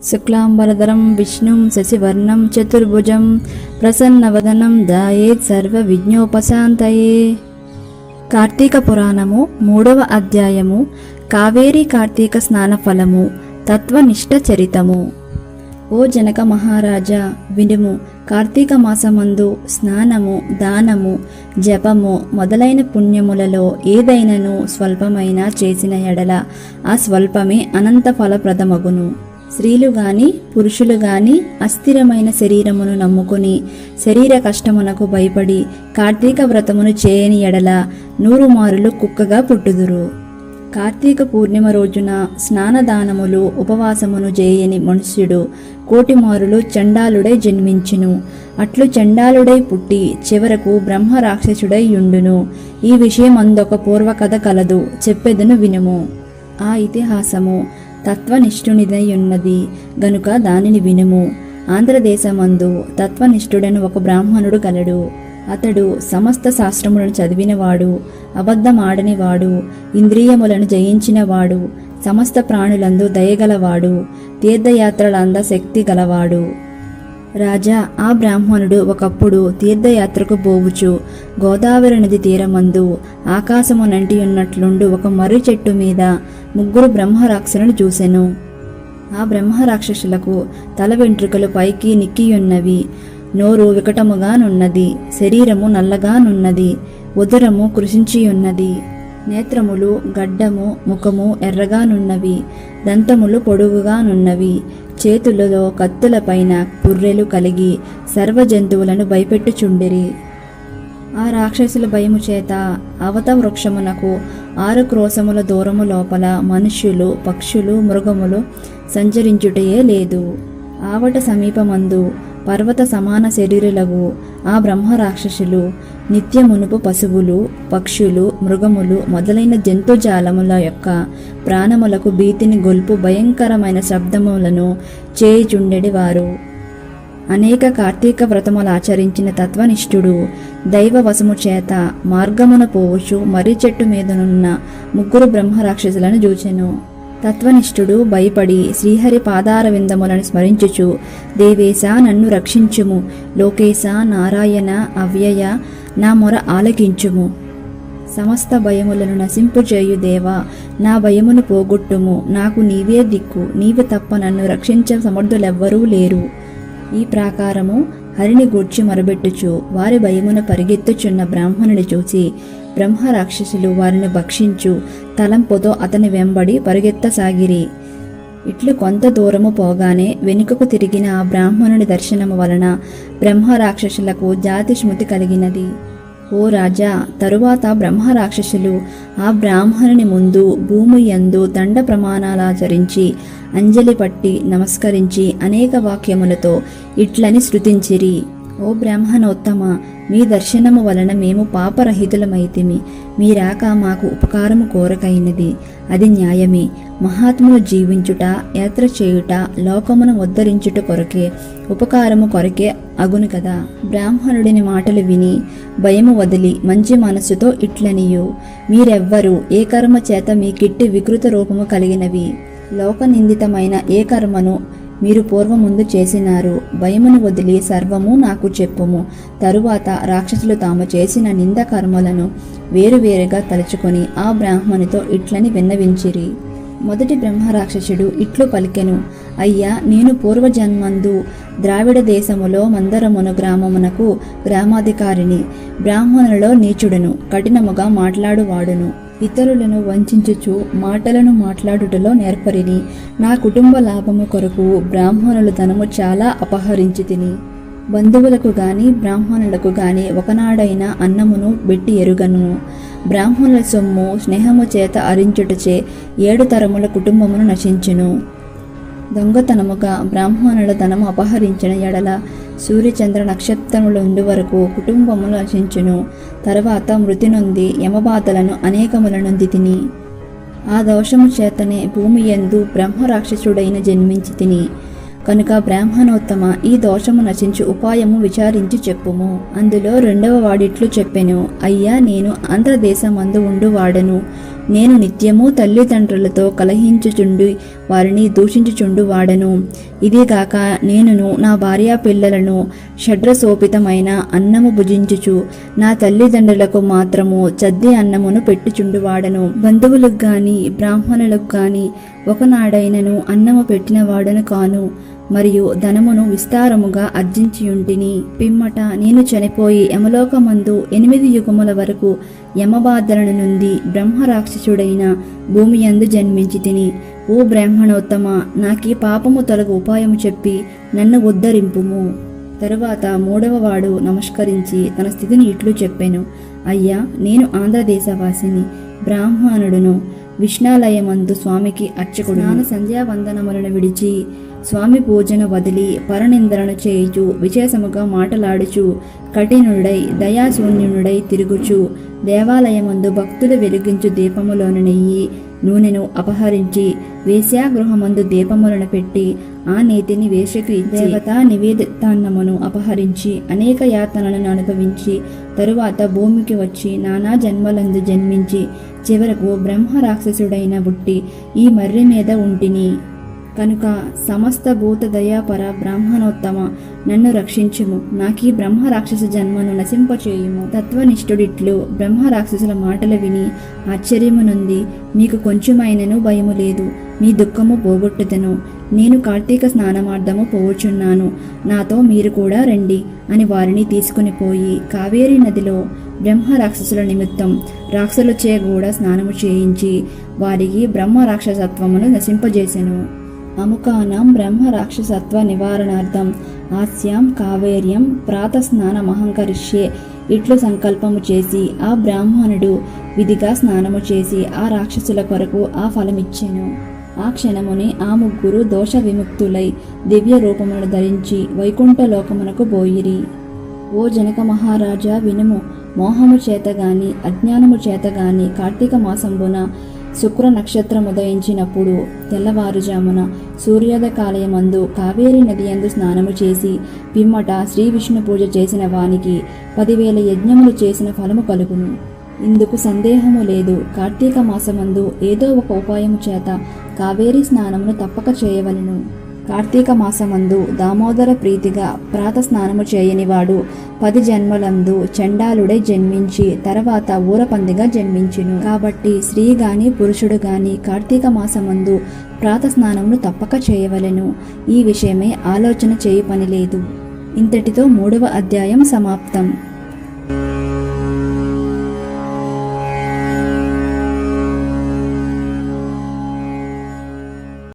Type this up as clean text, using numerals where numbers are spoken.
శుక్లాంబరధరం విష్ణుం శశివర్ణం చతుర్భుజం ప్రసన్నవదనం ధ్యాయేత్ సర్వ విఘ్నోపశాంతయే. కార్తీక పురాణము 3వ అధ్యాయము. కావేరీ కార్తీక స్నాన ఫలము. తత్వనిష్ట చరితము. ఓ జనక మహారాజా వినుము. కార్తీక మాసమందు స్నానము, దానము, జపము మొదలైన పుణ్యములలో ఏదైనను స్వల్పమైనా చేసిన ఎడల ఆ స్వల్పమే అనంత ఫలప్రదమగును. స్త్రీలు గాని పురుషులు గాని అస్థిరమైన శరీరమును నమ్ముకుని శరీర కష్టమునకు భయపడి కార్తీక వ్రతమును చేయని ఎడల 100 మారులు కుక్కగా పుట్టుదురు. కార్తీక పూర్ణిమ రోజున స్నానదానములు ఉపవాసమును చేయని మనుష్యుడు 1,000,000 మారులు చండాలుడై జన్మించును. అట్లు చండాలుడై పుట్టి చివరకు బ్రహ్మ రాక్షసుడై యుండును. ఈ విషయం అందొక పూర్వకథ కలదు, చెప్పెదను వినుము. ఆ ఇతిహాసము తత్వనిష్ఠునిదయున్నది గనుక దానిని వినుము. ఆంధ్రదేశమందు తత్వనిష్ఠుడను ఒక బ్రాహ్మణుడు కలడు. అతడు సమస్త శాస్త్రములను చదివినవాడు, అబద్ధమాడనివాడు, ఇంద్రియములను జయించినవాడు, సమస్త ప్రాణులందు దయగలవాడు, తీర్థయాత్రలంద శక్తి గలవాడు. రాజా, ఆ బ్రాహ్మణుడు ఒకప్పుడు తీర్థయాత్రకు పోవుచు గోదావరి నది తీరమందు ఆకాశమునంటి ఉన్నట్లుండు ఒక మర్రి చెట్టు మీద 3 బ్రహ్మరాక్షసులను చూసెను. ఆ బ్రహ్మరాక్షసులకు తల వెంట్రుకలు పైకి నిక్కియున్నవి, నోరు వికటముగానున్నది, శరీరము నల్లగానున్నది, ఉదరము కృషించియున్నది, నేత్రములు గడ్డము, ముఖము ఎర్రగానున్నవి, దంతములు పొడుగుగానున్నవి, చేతులలో కత్తులపైన పుర్రెలు కలిగి సర్వ జంతువులను భయపెట్టుచుండిరి. ఆ రాక్షసుల భయము చేత అవత వృక్షమునకు 6 క్రోశముల దూరము లోపల మనుష్యులు, పక్షులు, మృగములు సంచరించుటయే లేదు. ఆవట సమీపమందు పర్వత సమాన శరీరులగు ఆ బ్రహ్మరాక్షసులు నిత్యమునుపు పశువులు, పక్షులు, మృగములు మొదలైన జంతుజాలముల యొక్క ప్రాణములకు భీతిని గొల్పు భయంకరమైన శబ్దములను చేయుచుండెడివారు. అనేక కార్తీక వ్రతములాచరించిన తత్వనిష్ఠుడు దైవవశము చేత మార్గమున పోవచ్చు మర్రి చెట్టు మీదనున్న 3 బ్రహ్మరాక్షసులను చూచెను. తత్వనిష్ఠుడు భయపడి శ్రీహరి పాదార విందములను స్మరించుచు, దేవేశ నన్ను రక్షించుము, లోకేశ నారాయణ అవ్యయ నా మొర ఆలకించుము, సమస్త భయములను నశింపుచేయు దేవా నా భయమును పోగొట్టుము, నాకు నీవే దిక్కు, నీవు తప్ప నన్ను రక్షించ సమర్థులెవ్వరూ లేరు. ఈ ప్రాకారము హరిని గూర్చి మొరబెట్టుచు వారి భయమును పరిగెత్తుచున్న బ్రాహ్మణుని చూసి బ్రహ్మరాక్షసులు వారిని భక్షించు తలంపుతో అతని వెంబడి పరిగెత్తసాగిరి. ఇట్లు కొంత దూరము పోగానే వెనుకకు తిరిగిన ఆ బ్రాహ్మణుని దర్శనము వలన బ్రహ్మరాక్షసులకు జాతి స్మృతి కలిగినది. ఓ రాజా, తరువాత బ్రహ్మరాక్షసులు ఆ బ్రాహ్మణుని ముందు భూమి యందు దండ ప్రమాణాలాచరించి అంజలి పట్టి నమస్కరించి అనేక వాక్యములతో ఇట్లని స్తుతించిరి. ఓ బ్రాహ్మణోత్తమ, మీ దర్శనము వలన మేము పాపరహితులమైతిమి. మీరాక మాకు ఉపకారము కోరకైనది, అది న్యాయమే. మహాత్ములు జీవించుట, యాత్ర చేయుట, లోకమును ఉద్ధరించుట కొరకే, ఉపకారము కొరకే అగును కదా. బ్రాహ్మణుడిని మాటలు విని భయము వదిలి మంచి మనస్సుతో ఇట్లనియు, మీరెవ్వరూ ఏ కర్మ చేత మీకిట్టి వికృత రూపము కలిగినవి, లోకనిందితమైన ఏ కర్మను మీరు పూర్వముందు చేసినారు, భయమును వదిలి సర్వము నాకు చెప్పుము. తరువాత రాక్షసులు తాము చేసిన నింద కర్మలను వేరువేరుగా తలుచుకొని ఆ బ్రాహ్మణితో ఇట్లని విన్నవించిరి. మొదటి బ్రహ్మరాక్షసుడు ఇట్లు పలికెను, అయ్యా, నేను పూర్వజన్మందు ద్రావిడ దేశములో మందరమును గ్రామమునకు గ్రామాధికారిని, బ్రాహ్మణులలో నీచుడును, కఠినముగా మాట్లాడువాడును, ఇతరులను వంచించుచు మాటలను మాట్లాడుటలో నేర్పరిని. నా కుటుంబ లాభము కొరకు బ్రాహ్మణుల ధనము చాలా అపహరించి తిని, బంధువులకు గాని బ్రాహ్మణులకు గాని ఒకనాడైనా అన్నమును బెట్టి ఎరుగను. బ్రాహ్మణుల సొమ్ము స్నేహము చేత అరించుటచే 7 తరముల కుటుంబమును నశించును. దొంగతనముగా బ్రాహ్మణుల ధనము అపహరించిన ఎడల సూర్యచంద్ర నక్షత్రములుండు వరకు కుటుంబములు నశించును. తర్వాత మృతి నొంది యమబాధలను అనేకముల నొంది తిని, ఆ దోషము చేతనే భూమి యందు బ్రహ్మరాక్షసుడైన జన్మించి తిని. కనుక బ్రాహ్మణోత్తమ, ఈ దోషము నశించు ఉపాయము విచారించి చెప్పుము. అందులో 2వ వాడిట్లు చెప్పెను, అయ్యా, నేను ఆంధ్రదేశమందు ఉండువాడను. నేను నిత్యము తల్లిదండ్రులతో కలహించుచుండి వారిని దూషించుచుండు వాడను. ఇదిగాక నేనును నా భార్యా పిల్లలను షడ్రసోపితమైన అన్నము భుజించుచు నా తల్లిదండ్రులకు మాత్రము చద్ది అన్నమును పెట్టుచుండు వాడను. బంధువులకు గాని బ్రాహ్మణులకు గాని ఒకనాడైనను అన్నము పెట్టిన వాడను కాను. మరియు ధనమును విస్తారముగా అర్జించియుంటిని. పిమ్మట నేను చనిపోయి యమలోకమందు 8 యుగముల వరకు యమబాధలను నుండి బ్రహ్మరాక్షసుడైన భూమియందు జన్మించి తిని. ఓ బ్రాహ్మణోత్తమ, నాకీ పాపము తొలగు ఉపాయము చెప్పి నన్ను ఉద్ధరింపుము. తరువాత 3వ వాడు నమస్కరించి తన స్థితిని ఇట్లు చెప్పెను. అయ్యా, నేను ఆంధ్రదేశవాసిని, బ్రాహ్మణుడును. విష్ణాలయమందు స్వామికి అర్చకుడు. స్నాన సంధ్యావందనములను విడిచి స్వామి పూజను వదిలి పరనిందలను చేయుచు విశేషముగా మాటలాడుచు కఠినుడై దయాశూన్యుడై తిరుగుచు దేవాలయమందు భక్తులు వెలిగించు దీపములోని నెయ్యి నూనెను అపహరించి వేశ్యాగృహమందు దీపములను పెట్టి ఆ నీతిని వేశ్యకు ఇచ్చి దేవతా నివేదితాన్నమును అపహరించి అనేక యాతనలను అనుభవించి తరువాత భూమికి వచ్చి నానా జన్మలందు జన్మించి చివరకు బ్రహ్మరాక్షసుడైన బుట్టి ఈ మర్రి మీద ఉంటిని. కనుక సమస్త భూత దయాపర బ్రాహ్మణోత్తమ, నన్ను రక్షించుము. నాకీ బ్రహ్మరాక్షస జన్మను నశింపచేయుము. తత్వనిష్ఠుడిట్లు బ్రహ్మరాక్షసుల మాటలు విని ఆశ్చర్యము నుండి మీకు కొంచెమైనను భయము లేదు, మీ దుఃఖము పోగొట్టుదను. నేను కార్తీక స్నానమార్ధము పోవచున్నాను, నాతో మీరు కూడా రండి అని వారిని తీసుకుని పోయి కావేరీ నదిలో బ్రహ్మరాక్షసుల నిమిత్తం రాక్షసులచే కూడా స్నానము చేయించి వారికి బ్రహ్మరాక్షసత్వమును నశింపజేసెను. అముకానాం బ్రహ్మరాక్షసత్వ నివారణార్థం ఆస్యాం కావేర్యం ప్రాతస్నానమహంకరిష్యే ఇట్లు సంకల్పము చేసి ఆ బ్రాహ్మణుడు విధిగా స్నానము చేసి ఆ రాక్షసుల కొరకు ఆ ఫలమిచ్చెను. ఆ క్షణముని ఆ ముగ్గురు దోష విముక్తులై దివ్య రూపమును ధరించి వైకుంఠలోకమునకు పోయిరి. ఓ జనక మహారాజా, వినుము. మోహము చేతగాని అజ్ఞానము చేతగాని కార్తీక మాసంబున శుక్ర నక్షత్రం ఉదయించినప్పుడు తెల్లవారుజామున సూర్యోదయ కాలయమందు కావేరీ నది యందు స్నానము చేసి పిమ్మట శ్రీ విష్ణు పూజ చేసిన వానికి 10,000 యజ్ఞములు చేసిన ఫలము కలుగును. ఇందుకు సందేహము లేదు. కార్తీక మాసమందు ఏదో ఒక ఉపాయము చేత కావేరీ స్నానమును తప్పక చేయవలెను. కార్తీక మాసమందు దామోదర ప్రీతిగా ప్రాత స్నానము చేయనివాడు 10 జన్మలందు చండాలుడై జన్మించి తర్వాత ఊరపందిగా జన్మించును. కాబట్టి స్త్రీ గాని పురుషుడు గాని కార్తీక మాసమందు ప్రాత స్నానమును తప్పక చేయవలెను. ఈ విషయమై ఆలోచన చేయు పని లేదు. ఇంతటితో 3వ అధ్యాయం సమాప్తం.